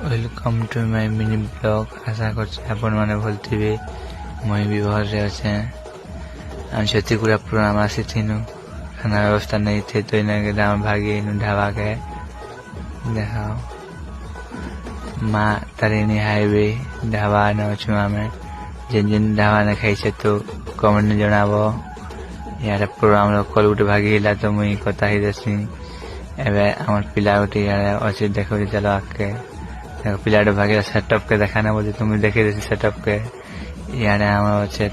Welcome to my mini blog. আশা করছি আপন মানে ভুলଥିବେ ମୁଇଁ ବି ଭଲରେ ଅଛେ। ଆମେ ଛତିଗୁଡ଼ା ପ୍ରୋଗ୍ରାମ ଆସିଥିନୁ, ଖାନା ବ୍ୟବସ୍ଥା ନେଇथे ତ ଏଇନାକେ ଆମେ ଭାଗିନୁ ଢାବାକେ। ଦେଖ ମା ତାରିଣୀ ହାଇୱେ ଢାବାନେ ଅଛୁ ଆମେ। ଯେନ୍ ଯେନ୍ ଢାବାନେ ଖାଇଛେ ତ କମେଣ୍ଟ ଜଣାବ। ଇଆଡ଼େ ପ୍ରୋଗ୍ରାମର କଲ୍ ଗୋଟେ ଭାଗି ହେଲା ତ ମୁଇଁ କଥା ହେଇଦେସି। ଏବେ ଆମର ପିଲା ଗୋଟେ ଇଆଡ଼େ ଅଛି, ଦେଖୁଛି ଚାଲ ଆଗକେ। ପିଲାଟେ ଭାଗିଲା ସେଟअप के देखाना बोले तुम देखे देसी सेटअप के। याने हम अच्छे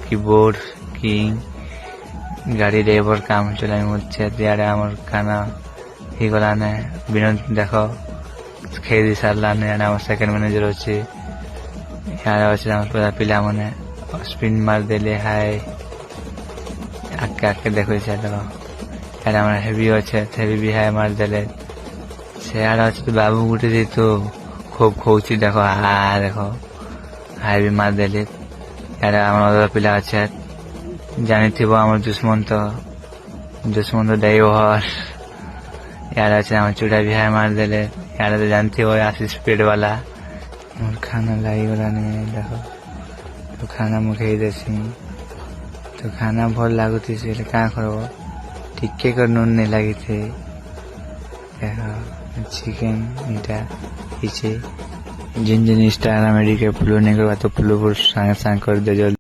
कीबोर्ड किंग गाड़ी ड्राइवर काम चलाई मुझे यारे हमर खाना ही गलाने विनोद देखो खेदी सारलाने याने हम सेकंड मैनेजर अच्छे। यारे अच्छे हम पूरा पिला मने स्पिन मार देले हाय आके आके देखो चलो। यारे हम हेवी अच्छे हेवी भी हाय मार देले से। यार अच्छे बाबू गुटे दे तो खूब खोची देखो देखो हाय भी मार देले। यार आम पिला अच्छे जानी थी आम दुश्मन तो ड्राइवर। यार अच्छे आम चूड़ा भी हाय मार देले। यार तो जानती हो आशीष पेड़ वाला खाना लाई वाला नहीं देखो। तो खाना मुखे देसी तो खाना भल लगुती से क्या करब टिके कर नून नहीं लगी थे। देखो चिकेन इटा जिन जिन इंस्टाग्राम आईडी के फॉलो नहीं करवा तो फॉलो सांग सांग कर दे जल्दी।